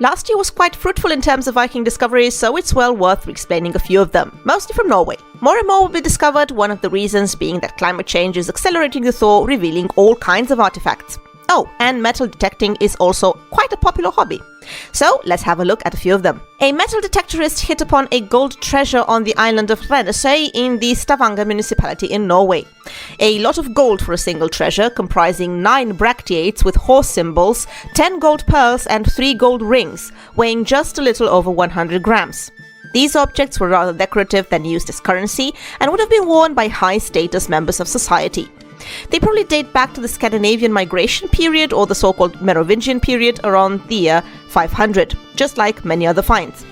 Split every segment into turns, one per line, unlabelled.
Last year was quite fruitful in terms of Viking discoveries, so it's well worth explaining a few of them, mostly from Norway. More and more will be discovered, one of the reasons being that climate change is accelerating the thaw, revealing all kinds of artifacts. Oh, and metal detecting is also quite a popular hobby. So let's have a look at a few of them. A metal detectorist hit upon a gold treasure on the island of Rennesöy in the Stavanger municipality in Norway. A lot of gold for a single treasure, comprising 9 bracteates with horse symbols, 10 gold pearls and 3 gold rings, weighing just a little over 100 grams. These objects were rather decorative than used as currency and would have been worn by high-status members of society. They probably date back to the Scandinavian migration period or the so-called Merovingian period around the year 500, just like many other finds.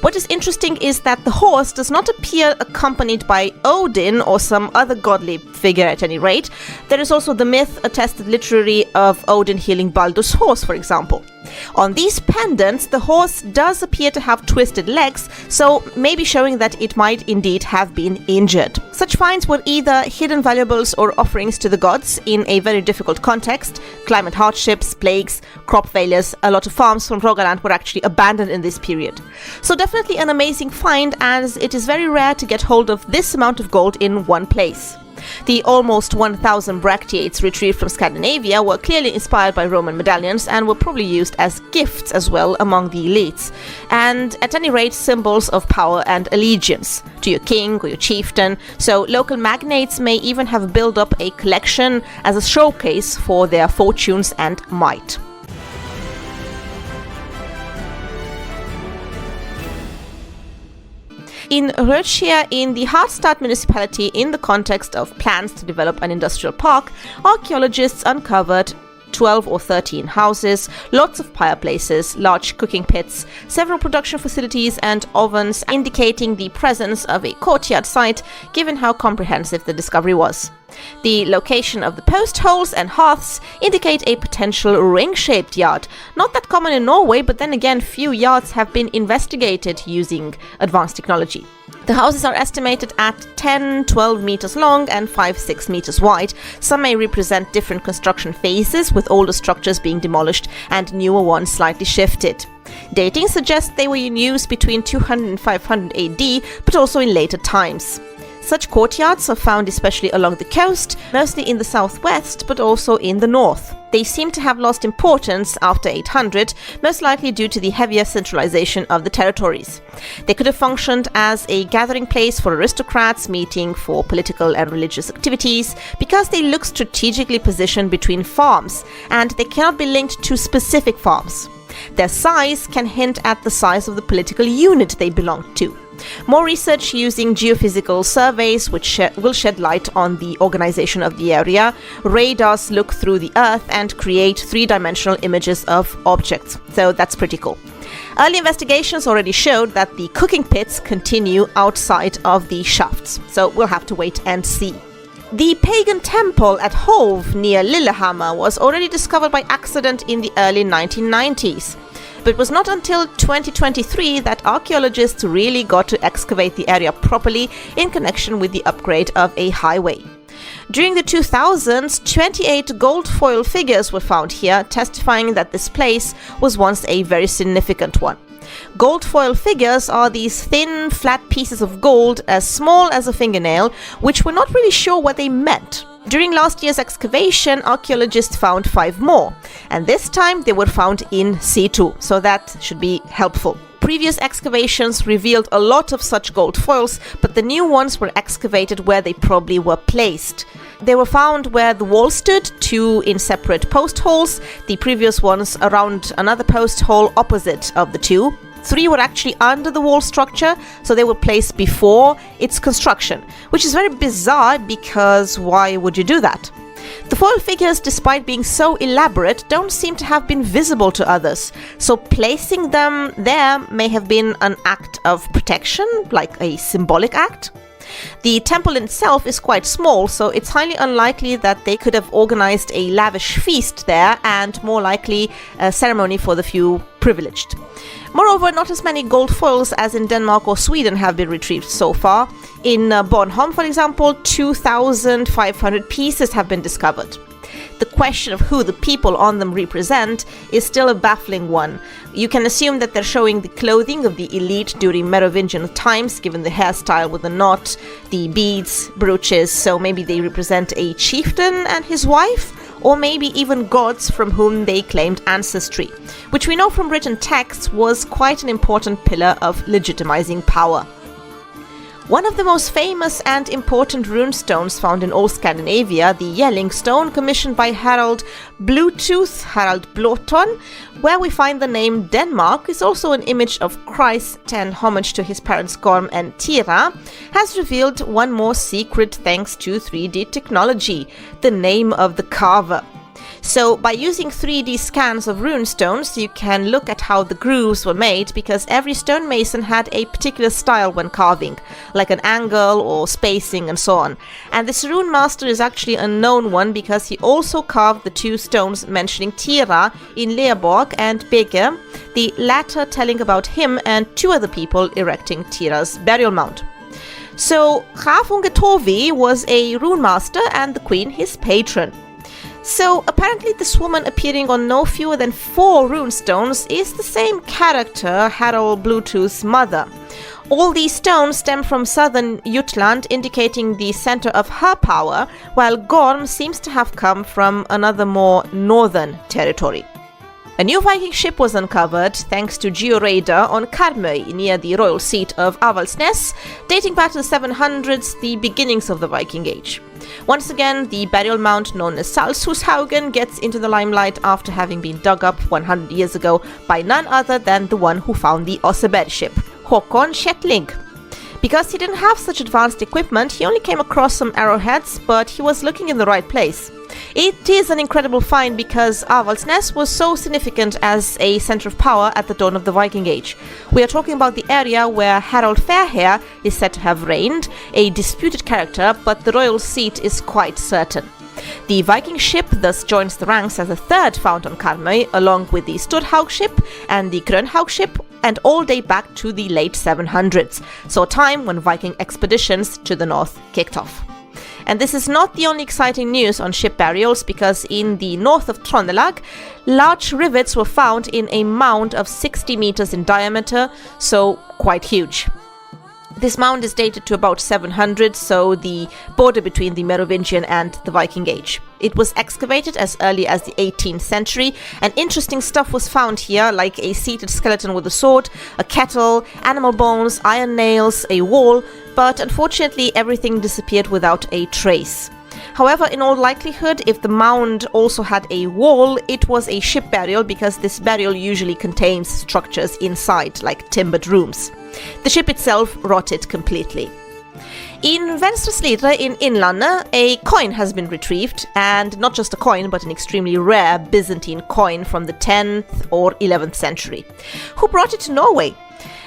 What is interesting is that the horse does not appear accompanied by Odin or some other godly figure at any rate. There is also the myth, attested literally, of Odin healing Baldur's horse, for example. On these pendants, the horse does appear to have twisted legs, so maybe showing that it might indeed have been injured. Such finds were either hidden valuables or offerings to the gods in a very difficult context. Climate hardships, plagues, crop failures, a lot of farms from Rogaland were actually abandoned in this period. So definitely an amazing find, as it is very rare to get hold of this amount of gold in one place. The almost 1,000 bracteates retrieved from Scandinavia were clearly inspired by Roman medallions and were probably used as gifts as well among the elites, and at any rate symbols of power and allegiance to your king or your chieftain, so local magnates may even have built up a collection as a showcase for their fortunes and might. In Rennesöy, in the Harstad municipality, in the context of plans to develop an industrial park, archaeologists uncovered 12 or 13 houses, lots of fireplaces, large cooking pits, several production facilities and ovens, indicating the presence of a courtyard site, given how comprehensive the discovery was. The location of the post holes and hearths indicate a potential ring-shaped yard. Not that common in Norway, but then again few yards have been investigated using advanced technology. The houses are estimated at 10-12 meters long and 5-6 meters wide. Some may represent different construction phases, with older structures being demolished and newer ones slightly shifted. Dating suggests they were in use between 200 and 500 AD, but also in later times. Such courtyards are found especially along the coast, mostly in the southwest, but also in the north. They seem to have lost importance after 800, most likely due to the heavier centralization of the territories. They could have functioned as a gathering place for aristocrats meeting for political and religious activities, because they look strategically positioned between farms, and they cannot be linked to specific farms. Their size can hint at the size of the political unit they belong to. More research using geophysical surveys which will shed light on the organization of the area. Radars look through the earth and create three-dimensional images of objects, so that's pretty cool. Early investigations already showed that the cooking pits continue outside of the shafts, so we'll have to wait and see. The Pagan temple at Hove near Lillehammer was already discovered by accident in the early 1990s. But it was not until 2023 that archaeologists really got to excavate the area properly in connection with the upgrade of a highway. During the 2000s, 28 gold foil figures were found here, testifying that this place was once a very significant one. Gold foil figures are these thin, flat pieces of gold as small as a fingernail, which we're not really sure what they meant. During last year's excavation, archaeologists found 5 more, and this time they were found in situ, so that should be helpful. Previous excavations revealed a lot of such gold foils, but the new ones were excavated where they probably were placed. They were found where the wall stood, 2 in separate post holes, the previous ones around another post hole opposite of the 2. 3 were actually under the wall structure, so they were placed before its construction, which is very bizarre because why would you do that? The foil figures, despite being so elaborate, don't seem to have been visible to others, so placing them there may have been an act of protection, like a symbolic act. The temple itself is quite small, so it's highly unlikely that they could have organized a lavish feast there, and more likely a ceremony for the few privileged. Moreover, not as many gold foils as in Denmark or Sweden have been retrieved so far. In Bornholm, for example, 2,500 pieces have been discovered. the question of who the people on them represent is still a baffling one. You can assume that they're showing the clothing of the elite during Merovingian times, given the hairstyle with the knot, the beads, brooches, so maybe they represent a chieftain and his wife, or maybe even gods from whom they claimed ancestry, which we know from written texts was quite an important pillar of legitimizing power. One of the most famous and important runestones found in all Scandinavia, the Jellinge stone, commissioned by Harald Bluetooth, Harald Blåton, where we find the name Denmark, is also an image of Christ and homage to his parents Gorm and Tira, has revealed one more secret thanks to 3D technology, the name of the carver. So by using 3D scans of runestones, you can look at how the grooves were made, because every stonemason had a particular style when carving, like an angle or spacing and so on. And this rune master is actually a known one because he also carved the two stones mentioning Tira in Leoborg and Bege, the latter telling about him and two other people erecting Tira's burial mound. So Graf Tovi was a rune master and the queen his patron. So apparently this woman appearing on no fewer than 4 runestones is the same character, Harald Bluetooth's mother. All these stones stem from southern Jutland, indicating the center of her power, while Gorm seems to have come from another more northern territory. A new Viking ship was uncovered thanks to georadar on Karmöy near the royal seat of Avaldsnes, dating back to the 700s, the beginnings of the Viking Age. Once again, the burial mound known as Salshushaugen gets into the limelight after having been dug up 100 years ago by none other than the one who found the Oseberg ship, Håkon Shetling. Because he didn't have such advanced equipment, he only came across some arrowheads, but he was looking in the right place. It is an incredible find because Avaldsnes was so significant as a center of power at the dawn of the Viking Age. We are talking about the area where Harald Fairhair is said to have reigned, a disputed character, but the royal seat is quite certain. The Viking ship thus joins the ranks as the third found on Karmöy, along with the Sturhaug ship and the Grönhaug ship, and all date back to the late 700s, so a time when Viking expeditions to the north kicked off. And this is not the only exciting news on ship burials, because in the north of Trondelag, large rivets were found in a mound of 60 meters in diameter, so quite huge. This mound is dated to about 700, so the border between the Merovingian and the Viking Age. It was excavated as early as the 18th century, and interesting stuff was found here, like a seated skeleton with a sword, a kettle, animal bones, iron nails, a wall, but unfortunately everything disappeared without a trace. However, in all likelihood, if the mound also had a wall, it was a ship burial, because this burial usually contains structures inside, like timbered rooms. The ship itself rotted completely. In Rennesöy in Innlandet, a coin has been retrieved, and not just a coin, but an extremely rare Byzantine coin from the 10th or 11th century. Who brought it to Norway?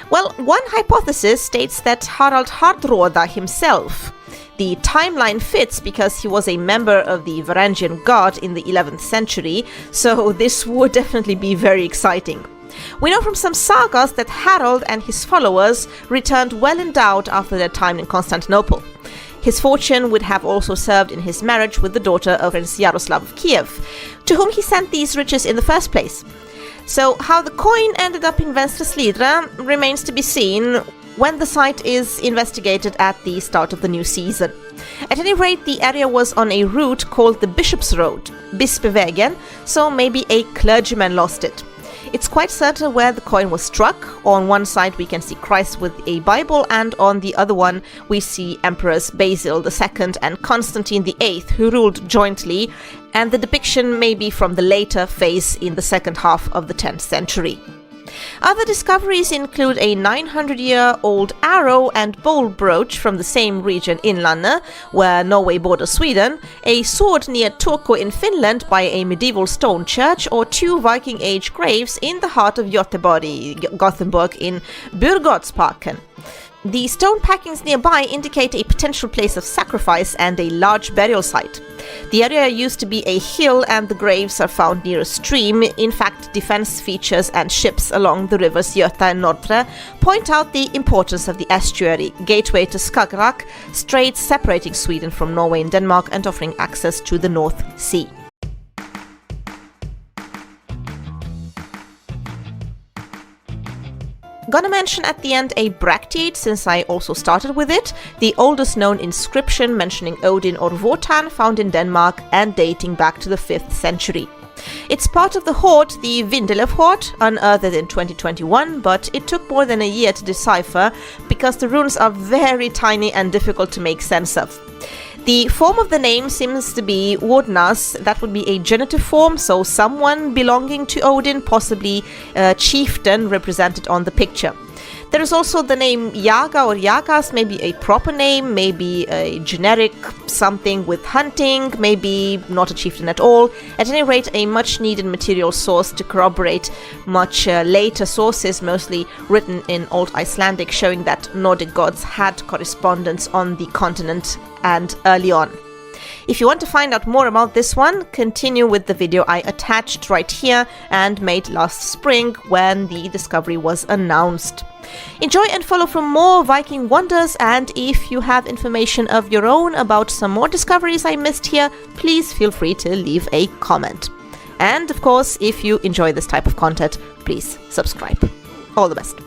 Well, one hypothesis states that Harald Hardrada himself. The timeline fits because he was a member of the Varangian Guard in the 11th century, so this would definitely be very exciting. We know from some sagas that Harald and his followers returned well endowed after their time in Constantinople. His fortune would have also served in his marriage with the daughter of Prince Yaroslav of Kiev, to whom he sent these riches in the first place. So how the coin ended up in Rennesöy remains to be seen when the site is investigated at the start of the new season. At any rate, the area was on a route called the Bishop's Road, Bispevägen, so maybe a clergyman lost it. It's quite certain where the coin was struck. On one side we can see Christ with a Bible, and on the other one we see Emperors Basil II and Constantine VIII, who ruled jointly, and the depiction may be from the later phase in the second half of the 10th century. Other discoveries include a 900-year-old arrow and bowl brooch from the same region, Innlandet, where Norway borders Sweden, a sword near Turku in Finland by a medieval stone church, or 2 Viking Age graves in the heart of Gothenburg in Burgotsparken. The stone packings nearby indicate a potential place of sacrifice and a large burial site. The area used to be a hill, and the graves are found near a stream. In fact, defense features and ships along the rivers Göta and Nordre point out the importance of the estuary, gateway to Skagerrak, straits separating Sweden from Norway and Denmark and offering access to the North Sea. Gonna mention at the end a bracteate, since I also started with it, the oldest known inscription mentioning Odin or Wotan, found in Denmark and dating back to the 5th century. It's part of the hoard, the Vindelev hoard, unearthed in 2021, but it took more than a year to decipher because the runes are very tiny and difficult to make sense of. The form of the name seems to be Wodnas. That would be a genitive form, so someone belonging to Odin, possibly a chieftain represented on the picture. There is also the name Yaga or Yagas, maybe a proper name, maybe a generic something with hunting, maybe not a chieftain at all. At any rate, a much needed material source to corroborate much later sources, mostly written in Old Icelandic, showing that Nordic gods had correspondence on the continent and early on. If you want to find out more about this one, continue with the video I attached right here and made last spring when the discovery was announced. Enjoy and follow for more Viking wonders, and if you have information of your own about some more discoveries I missed here, please feel free to leave a comment. And of course, if you enjoy this type of content, please subscribe. All the best.